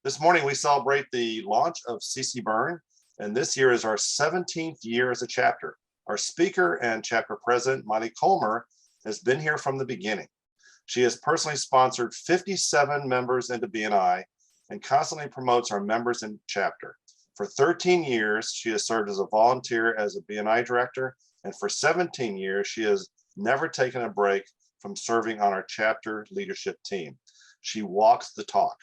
This morning, we celebrate the launch of CCBuRN, and this year is our 17th year as a chapter. Our speaker and chapter president, Maile Collmer, has been here from the beginning. She has personally sponsored 57 members into BNI and constantly promotes our members in chapter. For 13 years, she has served as a volunteer as a BNI director, and for 17 years, she has never taken a break from serving on our chapter leadership team. She walks the talk.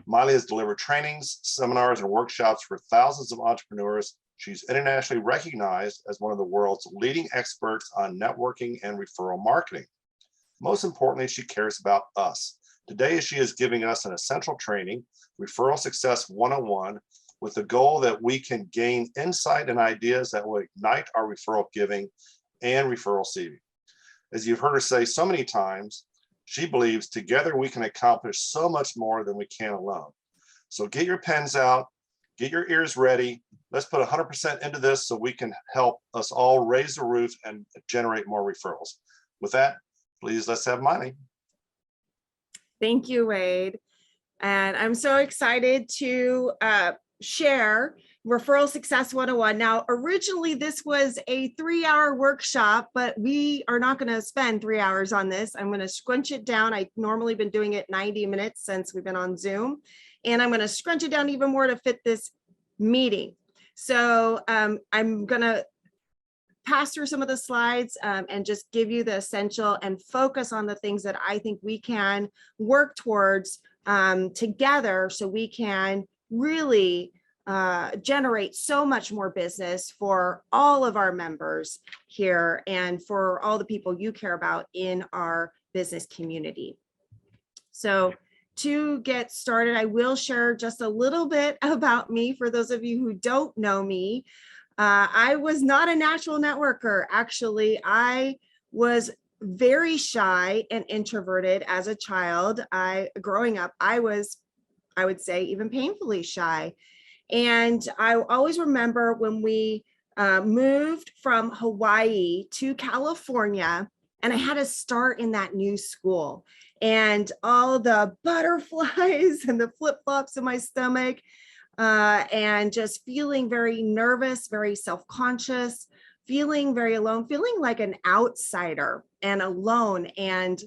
Maile has delivered trainings, seminars, and workshops for thousands of entrepreneurs. She's internationally recognized as one of the world's leading experts on networking and referral marketing. Most importantly, she cares about us. Today, she is giving us an essential training, Referral Success 101, with the goal that we can gain insight and ideas that will ignite our referral giving and referral receiving. As you've heard her say so many times, she believes together we can accomplish so much more than we can alone. So get your pens out, get your ears ready. Let's put 100% into this so we can help us all raise the roof and generate more referrals. With that, please, let's have Maile. Thank you, Wade. And I'm so excited to share Referral Success 101. Now, originally this was a 3-hour workshop, but we are not going to spend 3 hours on this. I'm going to scrunch it down. I've normally been doing it 90 minutes since we've been on Zoom, and I'm going to scrunch it down even more to fit this meeting. So I'm going to pass through some of the slides and just give you the essential and focus on the things that I think we can work towards together so we can really generate so much more business for all of our members here and for all the people you care about in our business community. So to get started, I will share just a little bit about me for those of you who don't know me. I was not a natural networker. Actually, I was very shy and introverted as a child. Growing up, I would say, even painfully shy. And I always remember when we moved from Hawaii to California, and I had to start in that new school, and all the butterflies and the flip-flops in my stomach, and just feeling very nervous, very self-conscious, feeling very alone, feeling like an outsider and alone. And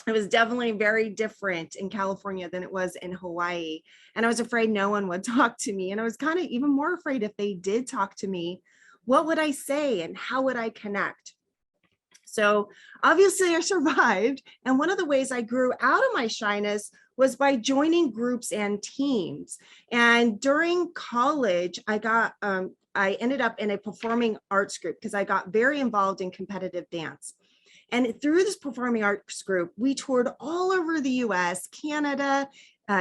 it was definitely very different in California than it was in Hawaii. And I was afraid no one would talk to me. And I was kind of even more afraid if they did talk to me, what would I say and how would I connect? So obviously I survived. And one of the ways I grew out of my shyness was by joining groups and teams. And during college, I ended up in a performing arts group because I got very involved in competitive dance. And through this performing arts group, we toured all over the US, Canada,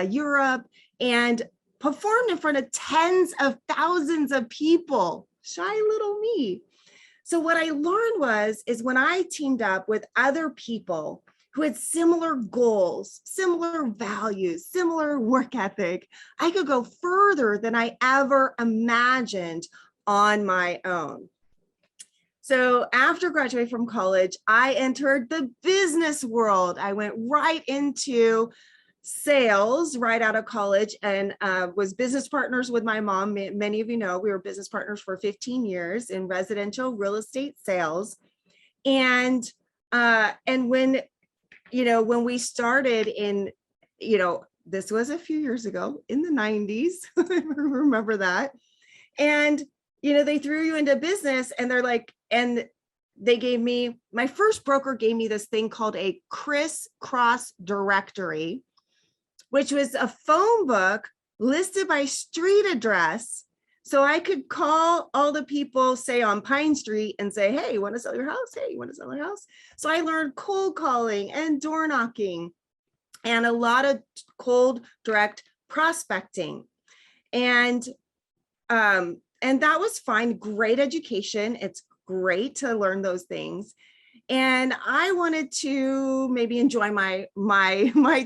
Europe, and performed in front of tens of thousands of people. Shy little me. So what I learned is when I teamed up with other people who had similar goals, similar values, similar work ethic, I could go further than I ever imagined on my own. So after graduating from college, I entered the business world. I went right into sales right out of college and was business partners with my mom. Many of you know we were business partners for 15 years in residential real estate sales. And when we started in, this was a few years ago in the 90s, I remember that. And they threw you into business and they're like, and they gave me, my first broker gave me this thing called a crisscross directory, which was a phone book listed by street address. So I could call all the people, say on Pine Street, and say, hey, you want to sell your house? Hey, you want to sell your house? So I learned cold calling and door knocking and a lot of cold direct prospecting. And that was fine, great education. It's great to learn those things. And I wanted to maybe enjoy my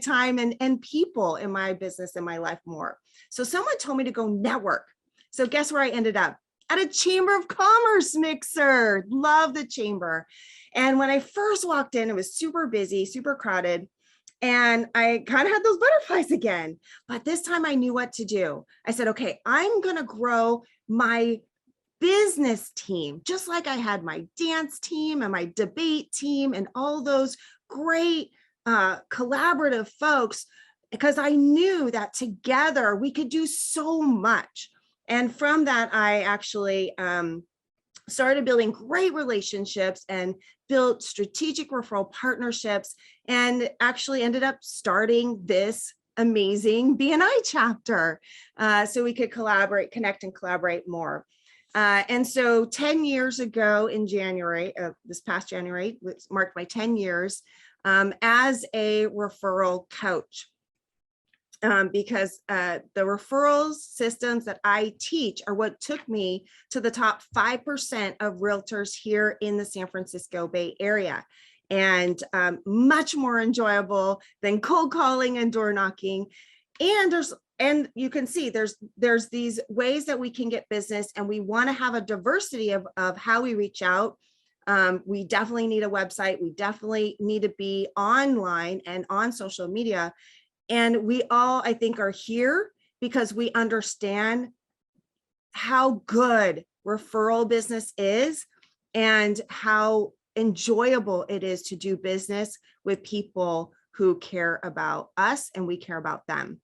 time and people in my business and my life more. So someone told me to go network. So guess where I ended up? At a Chamber of Commerce mixer. Love the chamber. And when I first walked in, it was super busy, super crowded. And I kind of had those butterflies again, but this time I knew what to do. I said, okay, I'm going to grow my business team, just like I had my dance team and my debate team and all those great collaborative folks, because I knew that together we could do so much. And from that, I actually started building great relationships and built strategic referral partnerships, and actually ended up starting this amazing BNI chapter so we could collaborate, connect and collaborate more. And so 10 years ago in January, this past January, which marked my 10 years as a referral coach. Because the referrals systems that I teach are what took me to the top 5% of realtors here in the San Francisco Bay Area, and much more enjoyable than cold calling and door knocking. And you can see there's these ways that we can get business, and we want to have a diversity of how we reach out. We definitely need a website. We definitely need to be online and on social media. And we all, I think, are here because we understand how good referral business is and how enjoyable it is to do business with people who care about us and we care about them.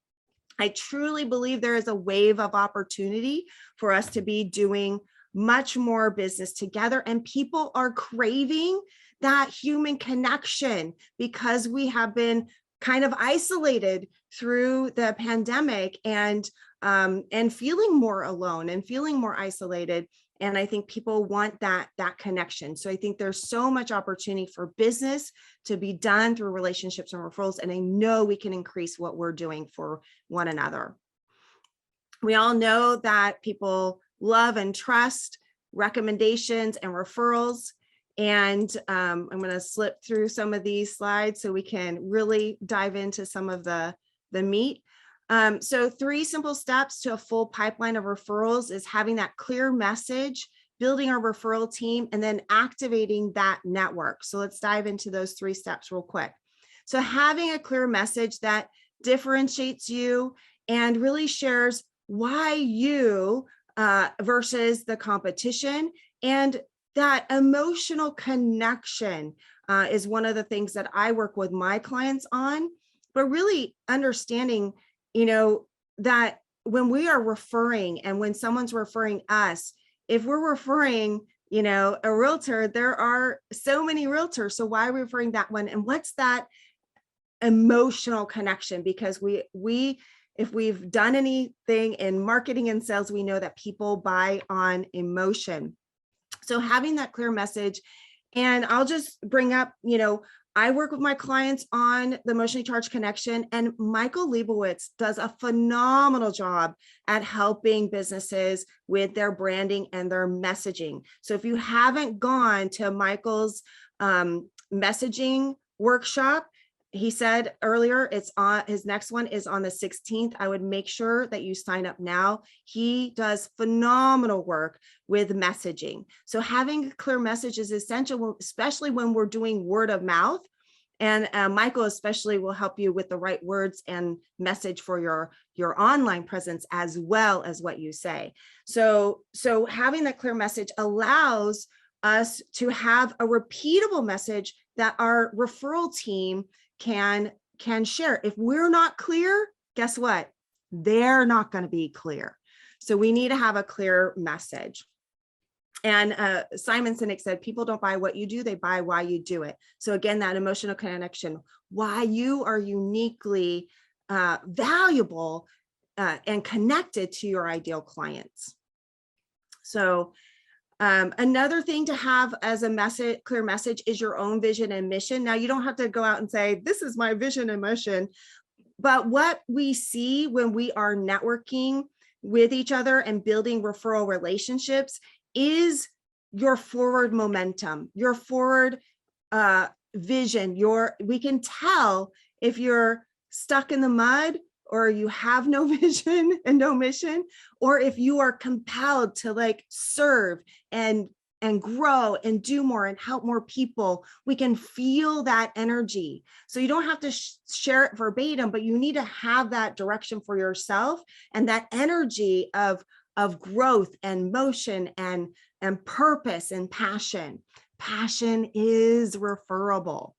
I truly believe there is a wave of opportunity for us to be doing much more business together, and people are craving that human connection because we have been kind of isolated through the pandemic and feeling more alone and feeling more isolated. And I think people want that connection. So I think there's so much opportunity for business to be done through relationships and referrals. And I know we can increase what we're doing for one another. We all know that people love and trust recommendations and referrals. And I'm going to slip through some of these slides so we can really dive into some of the meat. So 3 simple steps to a full pipeline of referrals is having that clear message, building our referral team, and then activating that network. So let's dive into those 3 steps real quick. So having a clear message that differentiates you and really shares why you versus the competition, and that emotional connection is one of the things that I work with my clients on, but really understanding, that when we are referring and when someone's referring us, if we're referring, a realtor, there are so many realtors. So why are we referring that one? And what's that emotional connection? Because if we've done anything in marketing and sales, we know that people buy on emotion. So having that clear message, and I'll just bring up, I work with my clients on the emotionally charged connection, and Michael Leibowitz does a phenomenal job at helping businesses with their branding and their messaging. So if you haven't gone to Michael's messaging workshop, he said earlier, it's on his next one is on the 16th. I would make sure that you sign up now. He does phenomenal work with messaging. So having a clear message is essential, especially when we're doing word of mouth. And Michael especially will help you with the right words and message for your online presence, as well as what you say. So having that clear message allows us to have a repeatable message that our referral team can share. If we're not clear, guess what? They're not going to be clear. So we need to have a clear message. And Simon Sinek said, people don't buy what you do, they buy why you do it. So again, that emotional connection, why you are uniquely valuable and connected to your ideal clients. So another thing to have as a clear message is your own vision and mission. Now, you don't have to go out and say, this is my vision and mission, but what we see when we are networking with each other and building referral relationships is your forward momentum, your forward vision. We can tell if you're stuck in the mud, or you have no vision and no mission, or if you are compelled to serve and and grow and do more and help more people, we can feel that energy. So you don't have to share it verbatim, but you need to have that direction for yourself and that energy of growth and motion and purpose and passion. Passion is referable.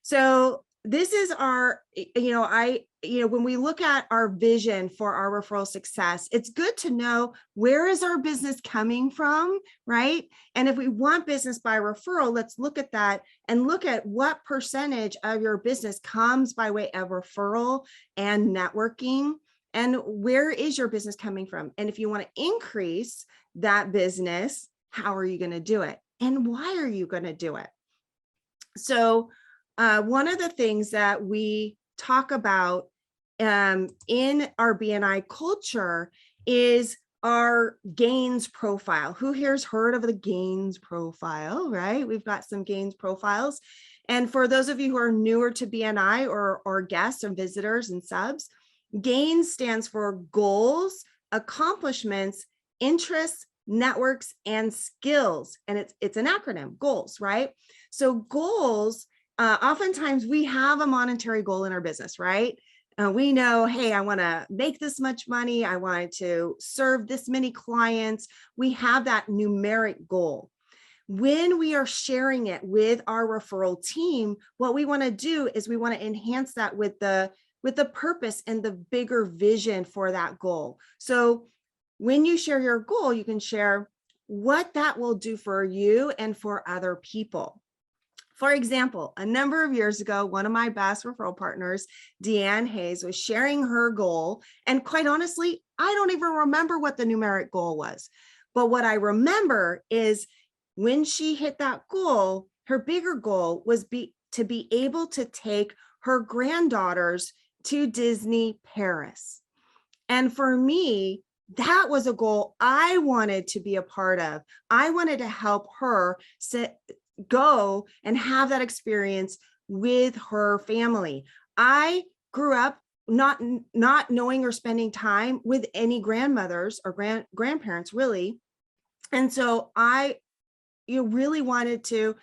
So this is our, when we look at our vision for our referral success, it's good to know where is our business coming from, right? And if we want business by referral, let's look at that and look at what percentage of your business comes by way of referral and networking, and where is your business coming from? And if you want to increase that business, how are you going to do it? And why are you going to do it? So one of the things that we talk about in our BNI culture is our gains profile. Who here's heard of the gains profile, right? We've got some gains profiles. And for those of you who are newer to BNI or guests and visitors and subs, gains stands for goals, accomplishments, interests, networks, and skills. And it's an acronym, goals, right? So goals, oftentimes we have a monetary goal in our business, right? We know, hey, I want to make this much money. I want to serve this many clients. We have that numeric goal. When we are sharing it with our referral team, what we want to do is we want to enhance that with the purpose and the bigger vision for that goal. So when you share your goal, you can share what that will do for you and for other people. For example, a number of years ago, one of my best referral partners, Deanne Hayes, was sharing her goal. And quite honestly, I don't even remember what the numeric goal was. But what I remember is when she hit that goal, her bigger goal was to be able to take her granddaughters to Disney Paris. And for me, that was a goal I wanted to be a part of. I wanted to help her go and have that experience with her family. I grew up not knowing or spending time with any grandmothers or grandparents, really. And so I really wanted to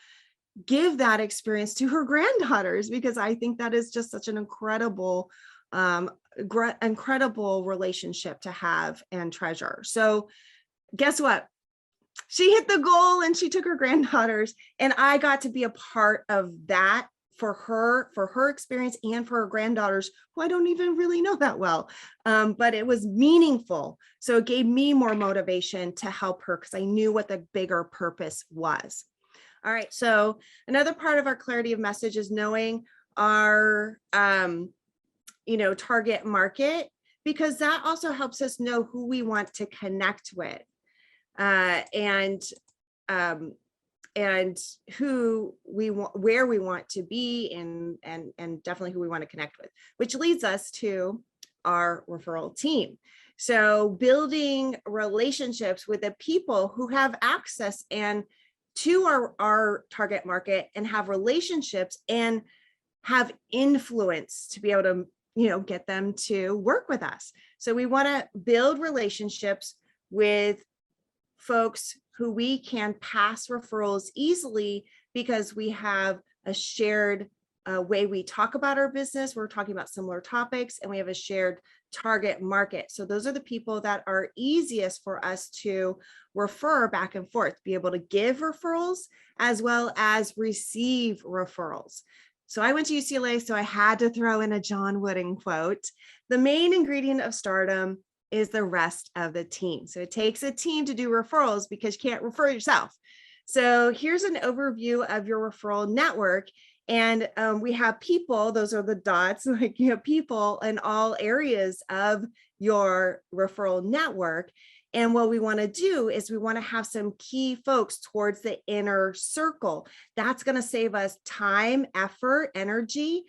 give that experience to her granddaughters, because I think that is just such an incredible relationship to have and treasure. So guess what? She hit the goal and she took her granddaughters, and I got to be a part of that for her experience and for her granddaughters, who I don't even really know that well. But it was meaningful. So it gave me more motivation to help her because I knew what the bigger purpose was. All right. So another part of our clarity of message is knowing our, target market, because that also helps us know who we want to connect with. And who we want, where we want to be, and definitely who we want to connect with, which leads us to our referral team. So building relationships with the people who have access and to our target market and have relationships and have influence to be able to, get them to work with us. So we want to build relationships with folks who we can pass referrals easily because we have a shared way we talk about our business. We're talking about similar topics, and we have a shared target market. So those are the people that are easiest for us to refer back and forth, be able to give referrals as well as receive referrals. So I went to UCLA, so I had to throw in a John Wooden quote. The main ingredient of stardom is the rest of the team. So it takes a team to do referrals because you can't refer yourself. So here's an overview of your referral network. And we have people, those are the dots, like you have people in all areas of your referral network. And what we want to do is we want to have some key folks towards the inner circle. That's going to save us time, effort, energy,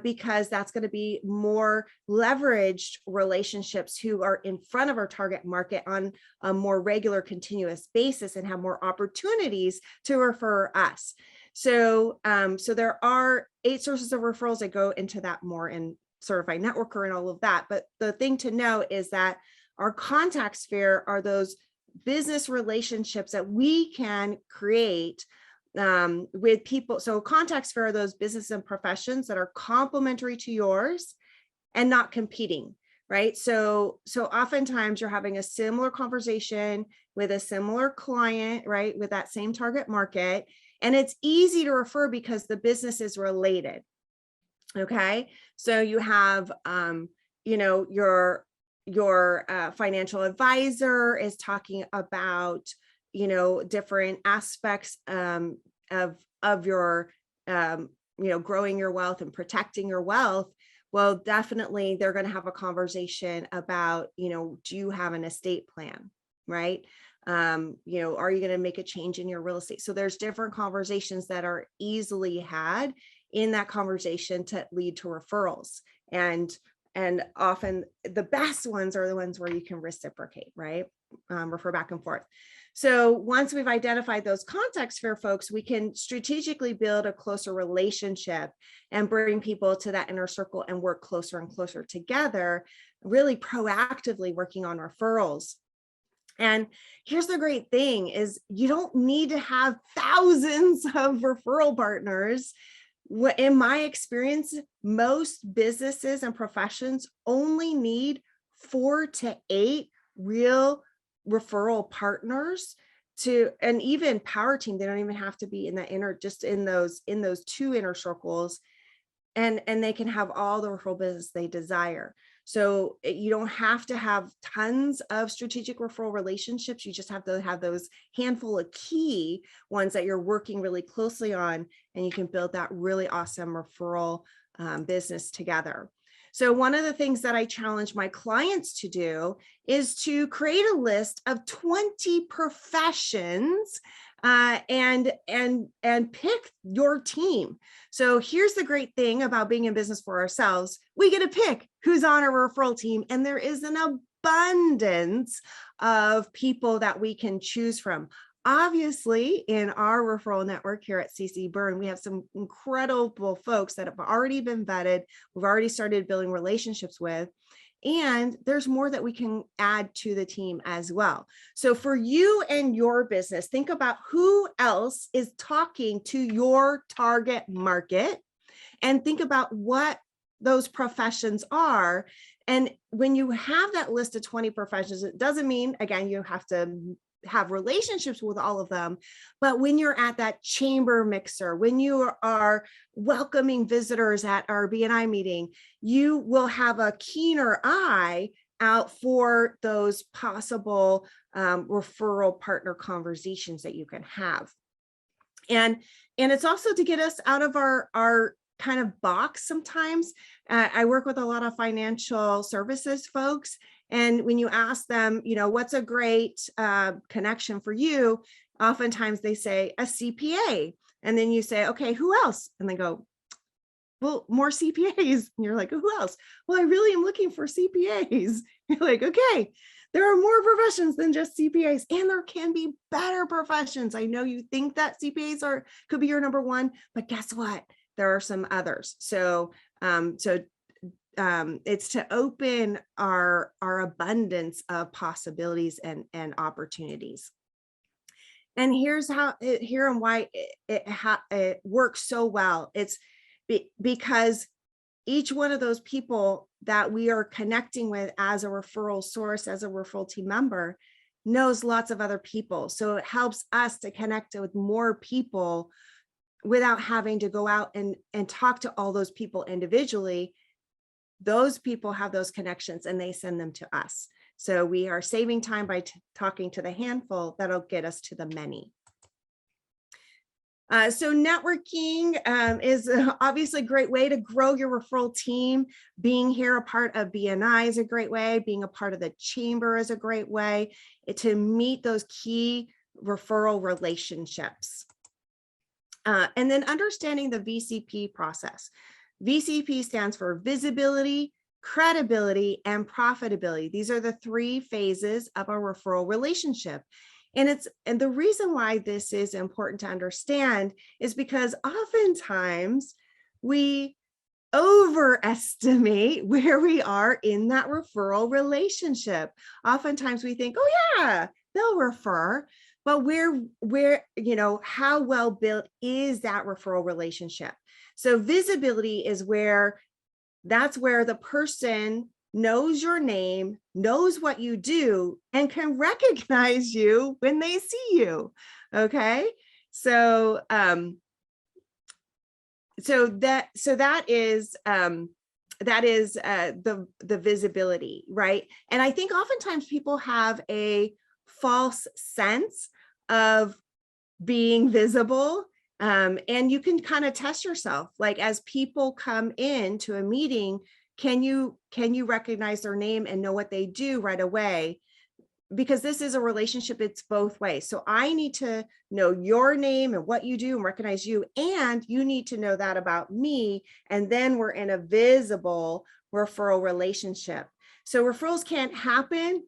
because that's going to be more leveraged relationships who are in front of our target market on a more regular, continuous basis and have more opportunities to refer us. So, so there are 8 sources of referrals. I go into that more in Certified Networker and all of that. But the thing to know is that our contact sphere are those business relationships that we can create with people. So contacts for those business and professions that are complementary to yours and not competing, right? So oftentimes you're having a similar conversation with a similar client, right? With that same target market. And it's easy to refer because the business is related. Okay. So you have, your financial advisor is talking about, different aspects of your, growing your wealth and protecting your wealth. Well, definitely they're going to have a conversation about, do you have an estate plan, right? Are you going to make a change in your real estate? So there's different conversations that are easily had in that conversation to lead to referrals. And often the best ones are the ones where you can reciprocate, right? Refer back and forth. So once we've identified those contacts for folks, we can strategically build a closer relationship and bring people to that inner circle and work closer and closer together, really proactively working on referrals. And here's the great thing is you don't need to have thousands of referral partners. In my experience, most businesses and professions only need 4 to 8 real referral partners and even power team. They don't even have to be in the inner, just in those 2 inner circles, and they can have all the referral business they desire. So you don't have to have tons of strategic referral relationships. You just have to have those handful of key ones that you're working really closely on, and you can build that really awesome referral business together. So one of the things that I challenge my clients to do is to create a list of 20 professions and pick your team. So here's the great thing about being in business for ourselves. We get to pick who's on our referral team, and there is an abundance of people that we can choose from. Obviously, in our referral network here at CCBuRN, we have some incredible folks that have already been vetted. We've already started building relationships with, and there's more that we can add to the team as well. So for you and your business, think about who else is talking to your target market and think about what those professions are. And when you have that list of 20 professions, it doesn't mean, again, you have to have relationships with all of them. But when you're at that chamber mixer, when you are welcoming visitors at our BNI meeting, you will have a keener eye out for those possible referral partner conversations that you can have. And it's also to get us out of our kind of box sometimes. I work with a lot of financial services folks. And when you ask them, what's a great connection for you? Oftentimes they say a CPA. And then you say, okay, who else? And they go, well, more CPAs. And you're like, who else? Well, I really am looking for CPAs. You're like, okay, there are more professions than just CPAs, and there can be better professions. I know you think that CPAs could be your number one, but guess what? There are some others. So it's to open our abundance of possibilities and opportunities. And here's how and why it works so well. It's because each one of those people that we are connecting with as a referral source, as a referral team member, knows lots of other people. So it helps us to connect with more people without having to go out and talk to all those people individually. Those people have those connections and they send them to us. So we are saving time by talking to the handful that'll get us to the many. So networking is obviously a great way to grow your referral team. Being here a part of BNI is a great way. Being a part of the chamber is a great way to meet those key referral relationships. And then understanding the VCP process. VCP stands for visibility, credibility, and profitability. These are the 3 phases of a referral relationship. And the reason why this is important to understand is because oftentimes we overestimate where we are in that referral relationship. Oftentimes we think, oh yeah, they'll refer, but how well built is that referral relationship? So visibility is that's where the person knows your name, knows what you do, and can recognize you when they see you. Okay. So, that is the visibility, right? And I think oftentimes people have a false sense of being visible. And you can kind of test yourself, like as people come into a meeting, can you recognize their name and know what they do right away? Because this is a relationship, it's both ways. So I need to know your name and what you do and recognize you, and you need to know that about me. And then we're in a visible referral relationship. So referrals can't happen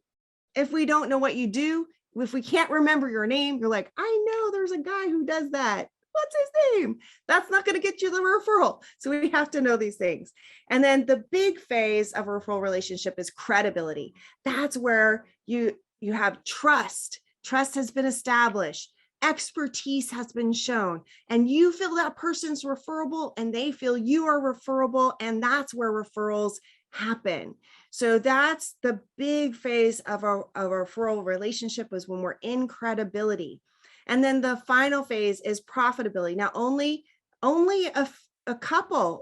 if we don't know what you do. If we can't remember your name, you're like, I know there's a guy who does that. What's his name? That's not going to get you the referral. So we have to know these things. And then the big phase of a referral relationship is credibility. That's where you have trust. Trust has been established. Expertise has been shown, and you feel that person's referable and they feel you are referable. And that's where referrals happen. So that's the big phase of a referral relationship, is when we're in credibility. And then the final phase is profitability. Now, only a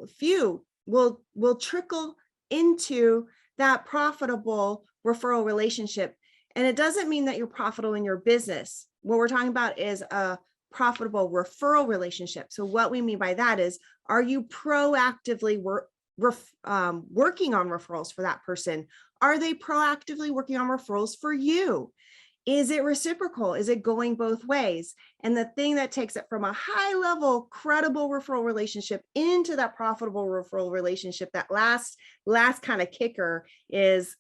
few will trickle into that profitable referral relationship. And it doesn't mean that you're profitable in your business. What we're talking about is a profitable referral relationship. So what we mean by that is, are you proactively working on referrals for that person? Are they proactively working on referrals for you? Is it reciprocal? Is it going both ways? And the thing that takes it from a high level, credible referral relationship into that profitable referral relationship, that last kind of kicker, is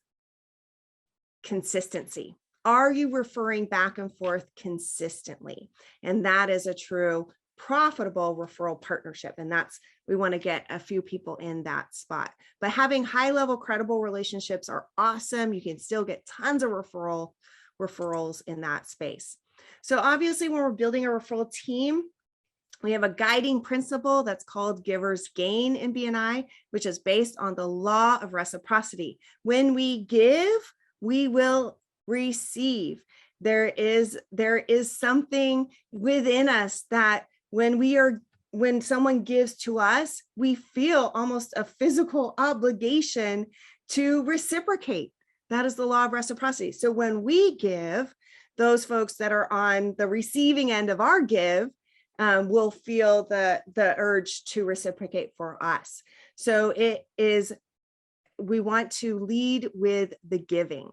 consistency. Are you referring back and forth consistently? And that is a true profitable referral partnership. And we want to get a few people in that spot. But having high level credible relationships are awesome. You can still get tons of referrals in that space. So obviously, when we're building a referral team, we have a guiding principle that's called giver's gain in BNI, which is based on the law of reciprocity. When we give, we will receive. There is something within us that when someone gives to us, we feel almost a physical obligation to reciprocate. That is the law of reciprocity. So when we give, those folks that are on the receiving end of our give will feel the urge to reciprocate for us. So we want to lead with the giving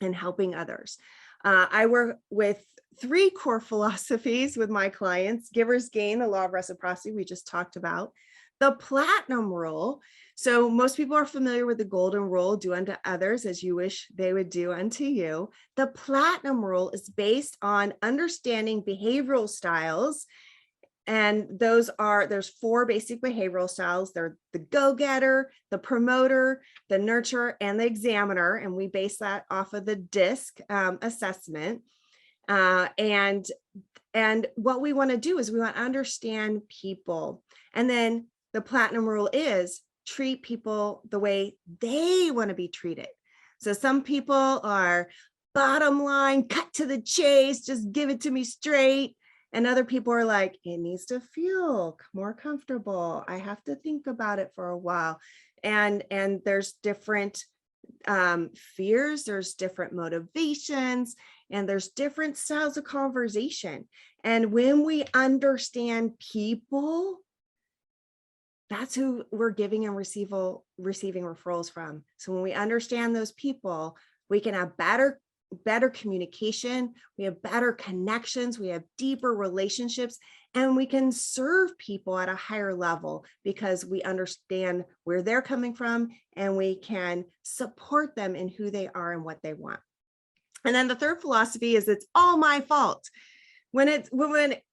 and helping others. I work with 3 core philosophies with my clients: giver's gain, the law of reciprocity we just talked about, the platinum rule. So most people are familiar with the golden rule, do unto others as you wish they would do unto you. The platinum rule is based on understanding behavioral styles. And there's 4 basic behavioral styles. They're the go-getter, the promoter, the nurturer, and the examiner. And we base that off of the DISC assessment. And what we want to do is we want to understand people. And then the platinum rule is treat people the way they want to be treated. So some people are bottom line, cut to the chase, just give it to me straight. And other people are like, it needs to feel more comfortable. I have to think about it for a while. And there's different fears, there's different motivations, and there's different styles of conversation. And when we understand people, that's who we're giving and receiving referrals from. So when we understand those people, we can have better communication, we have better connections, we have deeper relationships, and we can serve people at a higher level because we understand where they're coming from and we can support them in who they are and what they want. And then the third philosophy is it's all my fault. When it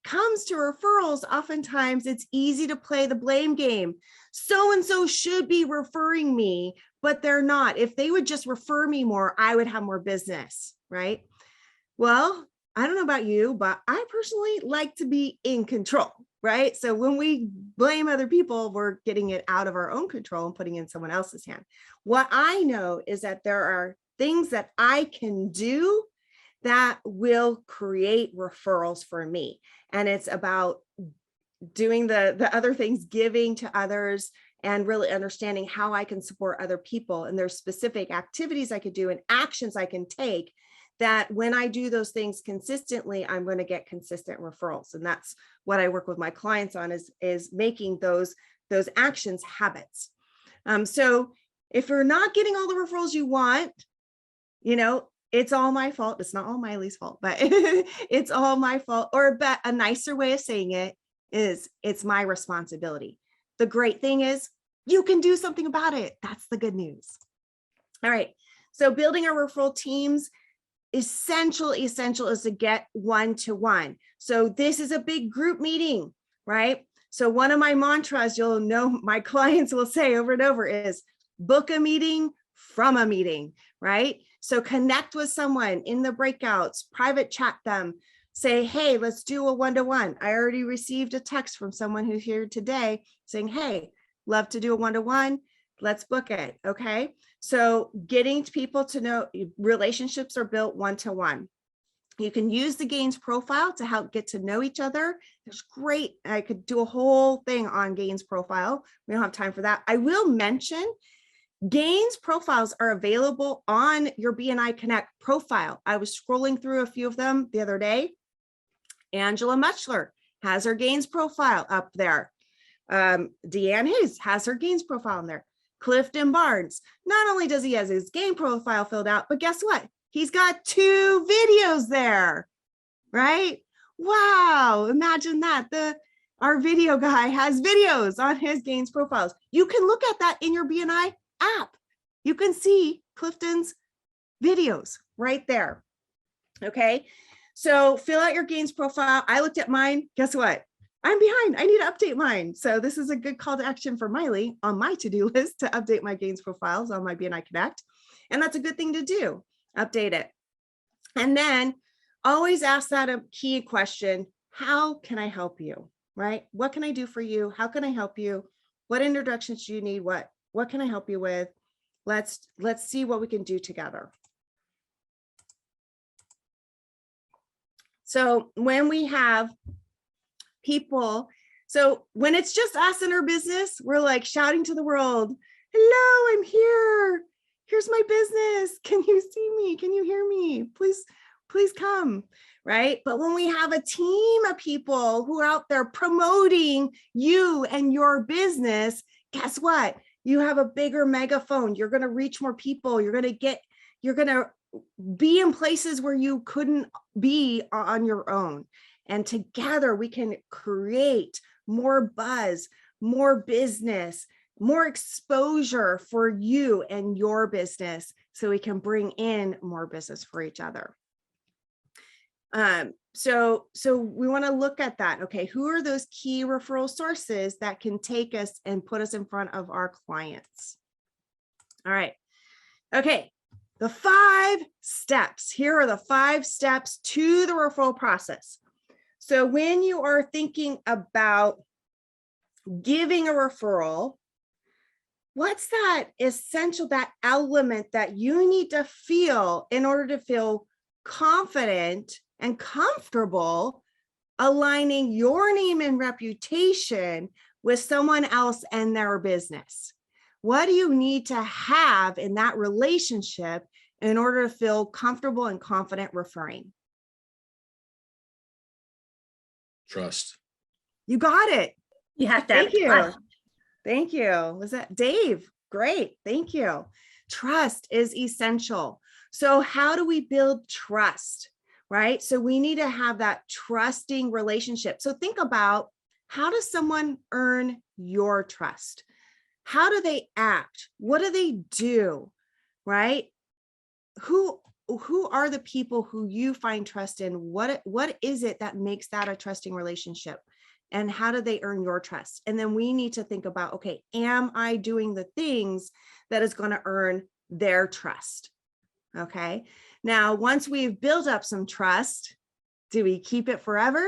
comes to referrals, oftentimes it's easy to play the blame game. So-and-so should be referring me, but they're not. If they would just refer me more, I would have more business, right? Well, I don't know about you, but I personally like to be in control, right? So when we blame other people, we're getting it out of our own control and putting it in someone else's hand. What I know is that there are things that I can do that will create referrals for me. And it's about doing the other things, giving to others, and really understanding how I can support other people. And there's specific activities I could do and actions I can take that when I do those things consistently, I'm going to get consistent referrals. And that's what I work with my clients on, is making those actions habits. So if you're not getting all the referrals you want, it's all my fault. It's not all Miley's fault, but it's all my fault. Or a nicer way of saying it is, it's my responsibility. The great thing is you can do something about it. That's the good news. All right. So building our referral teams, essential is to get one-to-one. So this is a big group meeting, right? So one of my mantras, you'll know my clients will say over and over, is book a meeting from a meeting, right? So connect with someone in the breakouts, private chat them, say, hey, let's do a one-to-one. I already received a text from someone who's here today saying, hey, love to do a one-to-one. Let's book it. Okay. So getting people to know, relationships are built one-to-one. You can use the Gains profile to help get to know each other. There's great, I could do a whole thing on Gains profile. We don't have time for that. I will mention Gains profiles are available on your BNI Connect profile. I was scrolling through a few of them the other day. Angela Muchler has her Gains profile up there. Deanne Hayes has her Gains profile in there. Clifton Barnes, not only does he have his Gains profile filled out, but guess what? He's got 2 videos there, right? Wow, imagine that. Our video guy has videos on his Gains profiles. You can look at that in your BNI app. You can see Clifton's videos right there. Okay, so fill out your Gains profile. I looked at mine. Guess what? I'm behind. I need to update mine. So this is a good call to action for Miley on my to-do list to update my Gains profiles on my BNI Connect. And that's a good thing to do. Update it. And then always ask that a key question. How can I help you? Right? What can I do for you? How can I help you? What introductions do you need? What can I help you with? Let's see what we can do together. So when we have people, so when it's just us in our business, we're like shouting to the world, hello, I'm here. Here's my business. Can you see me? Can you hear me? Please come, right? But when we have a team of people who are out there promoting you and your business, guess what? You have a bigger megaphone. You're going to reach more people. You're going to be in places where you couldn't be on your own. And together we can create more buzz, more business, more exposure for you and your business, so we can bring in more business for each other. So we want to look at that. Okay, who are those key referral sources that can take us and put us in front of our clients? All right. Okay, the 5 steps. Here are the 5 steps to the referral process. So when you are thinking about giving a referral, what's that essential, that element that you need to feel in order to feel confident and comfortable aligning your name and reputation with someone else and their business? What do you need to have in that relationship in order to feel comfortable and confident referring? Trust. You got it. You have to Thank have you. trust. Thank you. Was that Dave? Great. Thank you. Trust is essential. So how do we build trust, right? So we need to have that trusting relationship. So think about, how does someone earn your trust? How do they act? What do they do, right? Who are the people who you find trust in? What is it that makes that a trusting relationship? And how do they earn your trust? And then we need to think about, okay, am I doing the things that is going to earn their trust? Okay. Now, once we've built up some trust, do we keep it forever?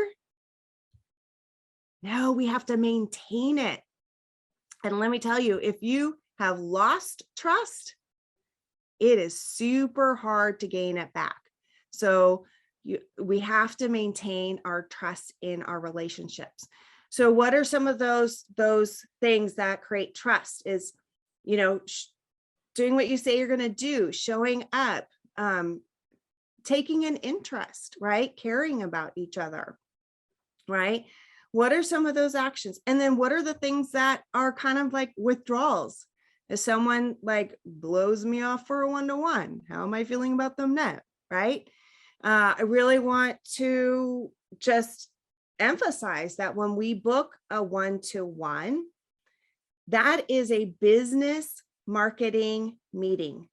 No, we have to maintain it. And let me tell you, if you have lost trust, it is super hard to gain it back. So we have to maintain our trust in our relationships. So what are some of those things that create trust is, doing what you say you're going to do, showing up, taking an interest, right? Caring about each other, right? What are some of those actions? And then what are the things that are kind of like withdrawals? If someone like blows me off for a one-to-one, how am I feeling about them now, right? I really want to just emphasize that when we book a one-to-one, that is a business marketing meeting.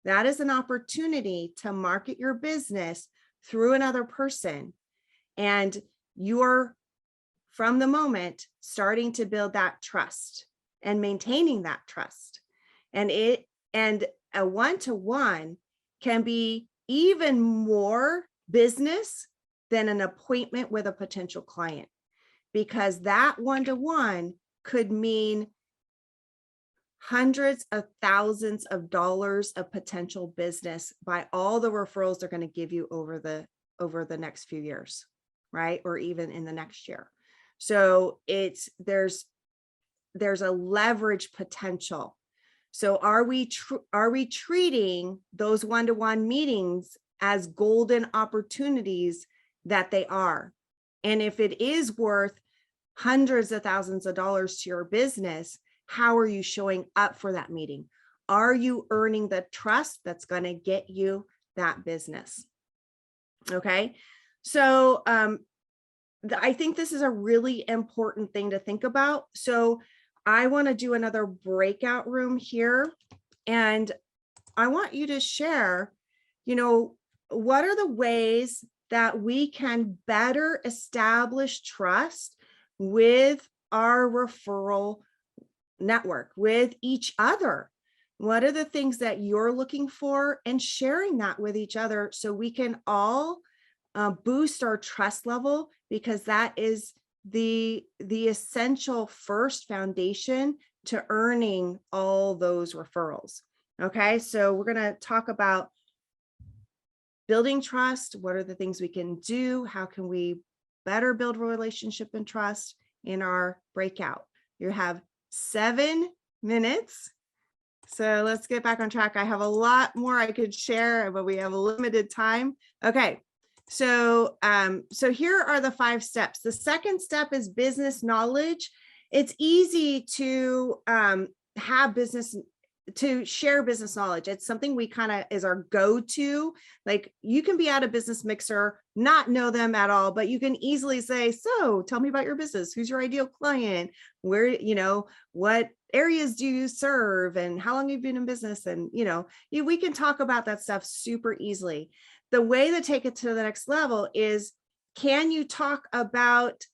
That is an opportunity to market your business through another person. And you're, from the moment, starting to build that trust and maintaining that trust. And a one-to-one can be even more business than an appointment with a potential client, because that one-to-one could mean hundreds of thousands of dollars of potential business by all the referrals they're going to give you over the next few years, right? Or even in the next year. So there's a leverage potential. So are we treating those one-to-one meetings as golden opportunities that they are? And if it is worth hundreds of thousands of dollars to your business, how are you showing up for that meeting? Are you earning the trust that's going to get you that business? Okay. So I think this is a really important thing to think about. So I want to do another breakout room here, and I want you to share, what are the ways that we can better establish trust with our referral network, with each other? What are the things that you're looking for, and sharing that with each other so we can all boost our trust level, because that is the essential first foundation to earning all those referrals. Okay, so we're going to talk about building trust. What are the things we can do? How can we better build relationship and trust in our breakout? You have 7 minutes. So let's get back on track. I have a lot more I could share, but we have a limited time. Okay. So here are the 5 steps. The second step is business knowledge. It's easy to share business knowledge. It's something we kind of is our go-to. Like, you can be at a business mixer, not know them at all, but you can easily say, so tell me about your business. Who's your ideal client? Where, what areas do you serve, and how long have you been in business? And, we can talk about that stuff super easily. The way to take it to the next level is, can you talk about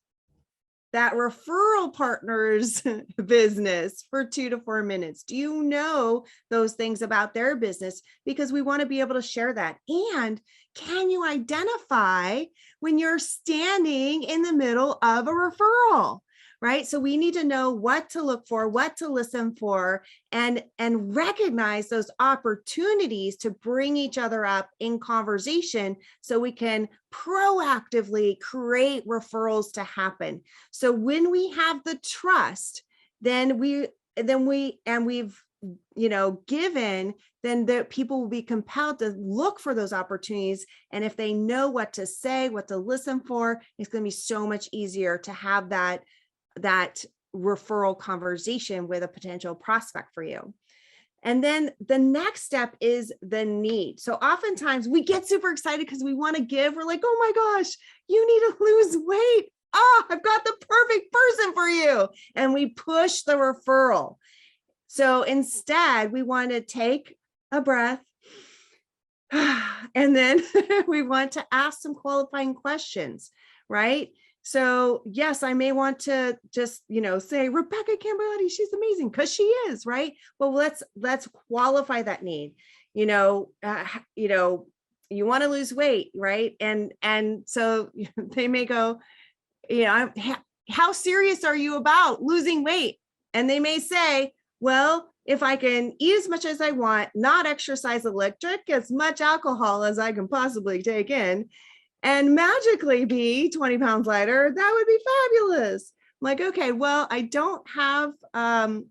that referral partner's business for 2 to 4 minutes? Do you know those things about their business? Because we want to be able to share that. And can you identify when you're standing in the middle of a referral, right? So we need to know what to look for, what to listen for, and recognize those opportunities to bring each other up in conversation so we can proactively create referrals to happen. So when we have the trust, then we've given, then the people will be compelled to look for those opportunities. And if they know what to say, what to listen for, it's going to be so much easier to have that referral conversation with a potential prospect for you. And then the next step is the need. So oftentimes we get super excited because we want to give. We're like, oh my gosh, you need to lose weight. Oh, I've got the perfect person for you. And we push the referral. So instead, we want to take a breath. And then we want to ask some qualifying questions, right? So yes, I may want to just, say, Rebecca Camberletti, she's amazing, because she is, right? Well, let's qualify that need. you want to lose weight, right? And so they may go, how serious are you about losing weight? And they may say, well, if I can eat as much as I want, not exercise electric, as much alcohol as I can possibly take in, and magically be 20 pounds lighter, that would be fabulous. I'm like, okay, well, I don't have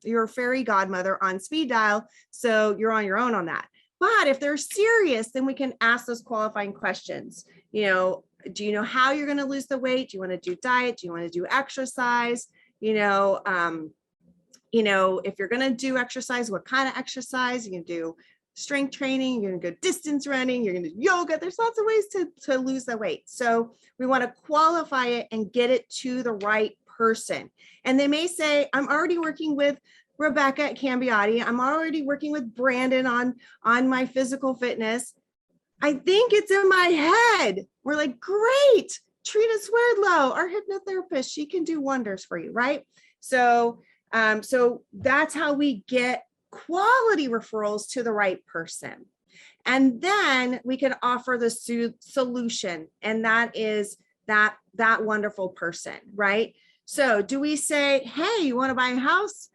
your fairy godmother on speed dial, so you're on your own on that. But if they're serious, then we can ask those qualifying questions. Do you know how you're going to lose the weight? Do you want to do diet? Do you want to do exercise? If you're going to do exercise, what kind of exercise? You can do strength training, you're going to go distance running, you're going to do yoga. There's lots of ways to lose the weight. So we want to qualify it and get it to the right person. And they may say, I'm already working with Rebecca at Cambiati. I'm already working with Brandon on my physical fitness. I think it's in my head. We're like, great. Trina Swerdlow, our hypnotherapist, she can do wonders for you, right? So that's how we get quality referrals to the right person. And then we can offer the solution, and that is that wonderful person, right? So do we say, hey, you want to buy a house?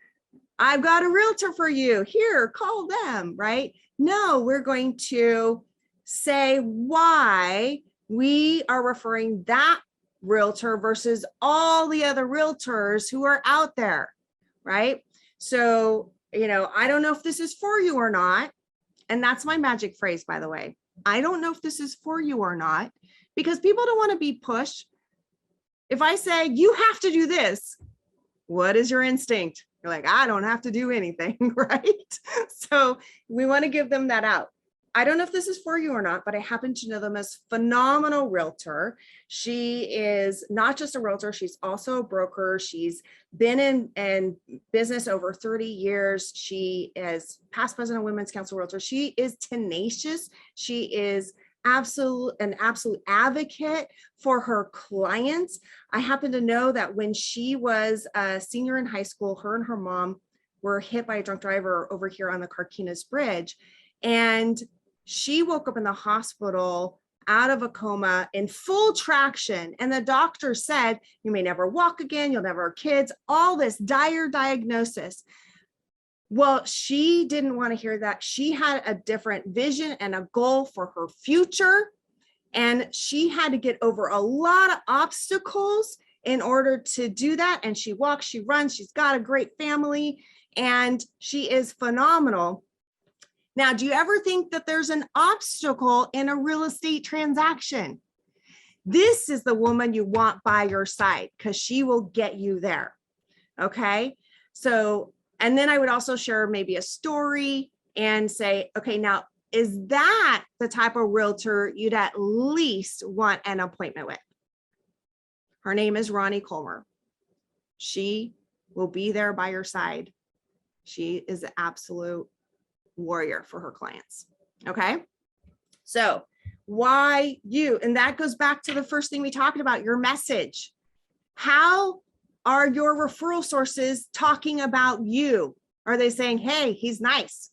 I've got a realtor for you. Here, call them, right? No, we're going to say why we are referring that realtor versus all the other realtors who are out there, right? So, I don't know if this is for you or not. And that's my magic phrase, by the way. I don't know if this is for you or not, because people don't want to be pushed. If I say, you have to do this, what is your instinct? You're like, I don't have to do anything, right? So we want to give them that out. I don't know if this is for you or not, but I happen to know them as phenomenal realtor. She is not just a realtor, she's also a broker. She's been in business over 30 years. She is past president of Women's Council Realtor. She is tenacious. She is an absolute advocate for her clients. I happen to know that when she was a senior in high school, her and her mom were hit by a drunk driver over here on the Carquinez Bridge. And she woke up in the hospital out of a coma in full traction. And the doctor said, you may never walk again, you'll never have kids, all this dire diagnosis. Well, she didn't want to hear that. She had a different vision and a goal for her future. And she had to get over a lot of obstacles in order to do that. And she walks, she runs, she's got a great family, and she is phenomenal. Now, do you ever think that there's an obstacle in a real estate transaction? This is the woman you want by your side because she will get you there. Okay. So, and then I would also share maybe a story and say, okay, now, is that the type of realtor you'd at least want an appointment with? Her name is Ronnie Collmer. She will be there by your side. She is an absolute warrior for her clients. Okay. So why you, and that goes back to the first thing we talked about, your message. How are your referral sources talking about you? Are they saying, hey, he's nice?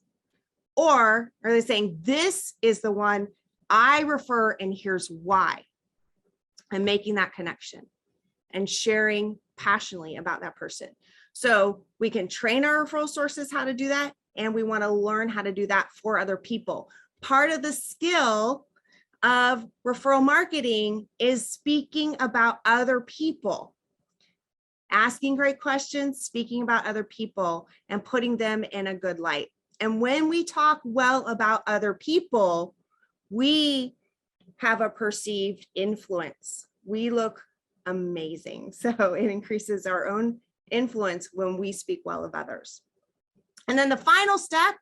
Or are they saying, this is the one I refer and here's why? And making that connection and sharing passionately about that person. So we can train our referral sources how to do that. And we want to learn how to do that for other people. Part of the skill of referral marketing is speaking about other people, asking great questions, speaking about other people, and putting them in a good light. And when we talk well about other people, we have a perceived influence. We look amazing. So it increases our own influence when we speak well of others. And then the final step,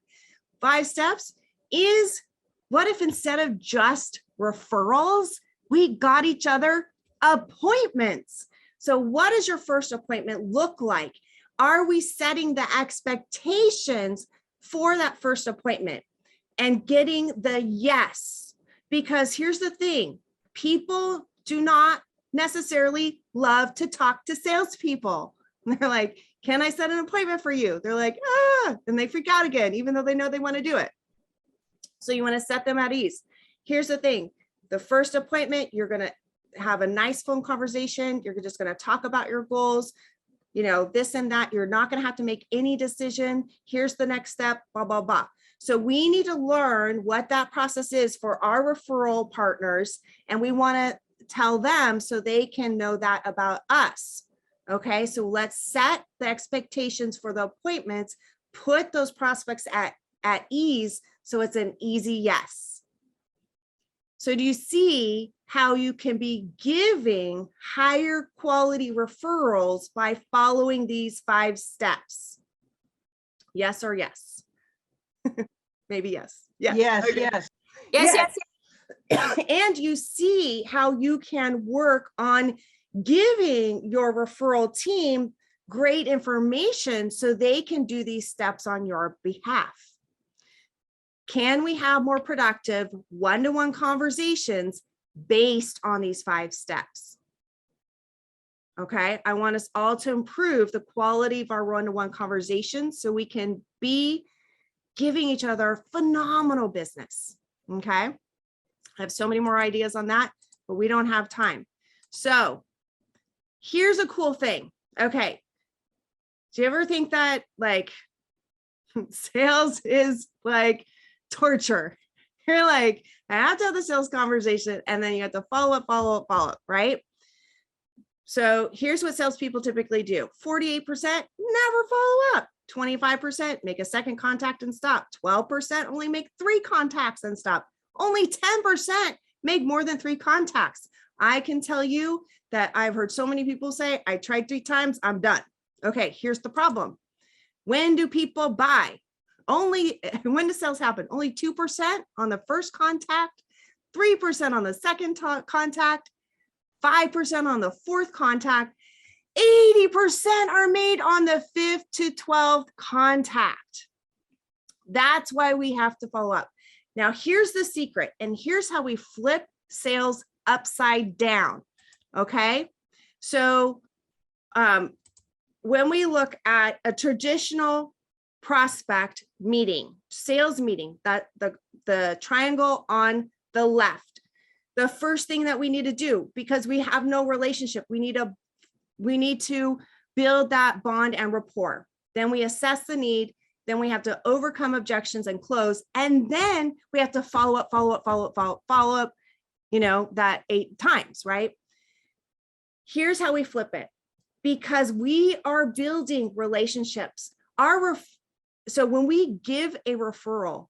5 steps, is what if instead of just referrals, we got each other appointments? So what does your first appointment look like? Are we setting the expectations for that first appointment and getting the yes? Because here's the thing, people do not necessarily love to talk to salespeople. They're like, can I set an appointment for you? They're like, and they freak out again, even though they know they want to do it. So you want to set them at ease. Here's the thing. The first appointment, you're going to have a nice phone conversation. You're just going to talk about your goals, you know, this and that. You're not going to have to make any decision. Here's the next step, blah, blah, blah. So we need to learn what that process is for our referral partners. And we want to tell them so they can know that about us. Okay, so let's set the expectations for the appointments, put those prospects at ease so it's an easy yes. So do you see how you can be giving higher quality referrals by following these 5 steps? Yes or yes? Maybe yes. Yes. Yes, Okay. yes. Yes, yes. And you see how you can work on giving your referral team great information so they can do these steps on your behalf. Can we have more productive one-to-one conversations based on these 5 steps? Okay, I want us all to improve the quality of our one-to-one conversations so we can be giving each other phenomenal business. Okay, I have so many more ideas on that, but we don't have time. So here's a cool thing. Okay, do you ever think that like sales is like torture? You're like, I have to have the sales conversation and then you have to follow up, right? So here's what salespeople typically do. 48% never follow up. 25% make a second contact and stop. 12% only make 3 contacts and stop. Only 10% make more than 3 contacts. I can tell you that I've heard so many people say, I tried 3 times, I'm done. Okay, here's the problem. When do people buy? When does sales happen? Only 2% on the first contact, 3% on the second contact, 5% on the 4th contact, 80% are made on the 5th to 12th contact. That's why we have to follow up. Now, here's the secret, and here's how we flip sales upside down. Okay, so when we look at a traditional prospect meeting, sales meeting, that the triangle on the left, the first thing that we need to do, because we have no relationship, we need to build that bond and rapport. Then we assess the need. Then we have to overcome objections and close. And then we have to follow up, you know, that 8 times, right? Here's how we flip it. Because we are building relationships. So when we give a referral,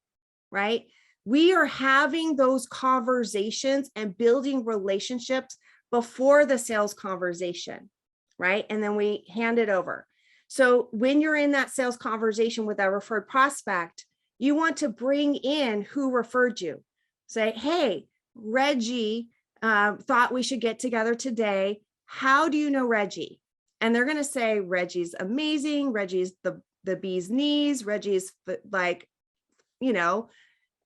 right, we are having those conversations and building relationships before the sales conversation, right? And then we hand it over. So when you're in that sales conversation with that referred prospect, you want to bring in who referred you. Say, hey, Reggie thought we should get together today. How do you know Reggie? And they're going to say, Reggie's amazing. Reggie's the bee's knees. Reggie's like, you know,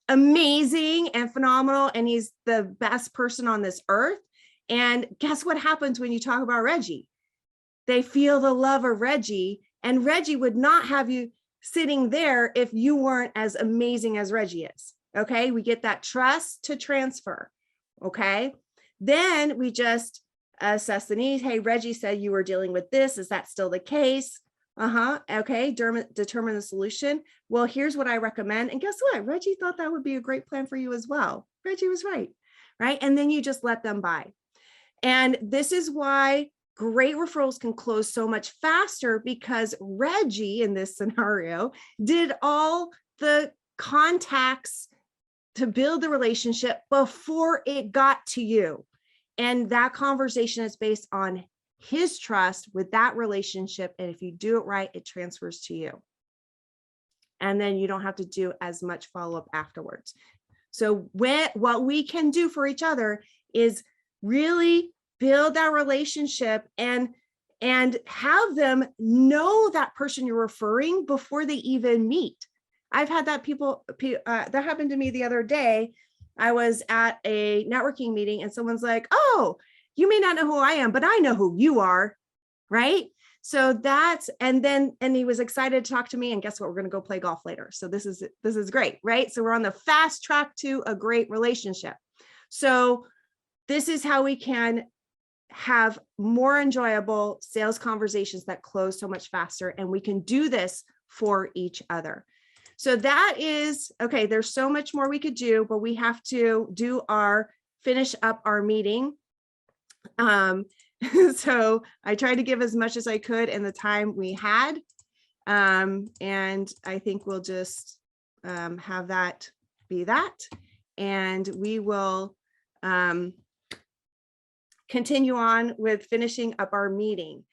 amazing and phenomenal. And he's the best person on this earth. And guess what happens when you talk about Reggie? They feel the love of Reggie, and Reggie would not have you sitting there if you weren't as amazing as Reggie is. Okay. We get that trust to transfer. Okay. Then we just assess the need. Hey, Reggie said you were dealing with this. Is that still the case? Okay. Determine the solution. Well, here's what I recommend. And guess what? Reggie thought that would be a great plan for you as well. Reggie was right. Right. And then you just let them buy. And this is why great referrals can close so much faster, because Reggie in this scenario did all the contacts to build the relationship before it got to you. And that conversation is based on his trust with that relationship. And if you do it right, it transfers to you. And then you don't have to do as much follow-up afterwards. So what we can do for each other is really build that relationship and have them know that person you're referring before they even meet. I've had that that happened to me the other day. I was at a networking meeting and someone's like, oh, you may not know who I am, but I know who you are, right? So that's, and he was excited to talk to me, and guess what? We're going to go play golf later. So this is great, right? So we're on the fast track to a great relationship. So this is how we can have more enjoyable sales conversations that close so much faster. And we can do this for each other. So that is, okay, there's so much more we could do, but we have to finish up our meeting. So I tried to give as much as I could in the time we had. And I think we'll just have that be that. And we will continue on with finishing up our meeting.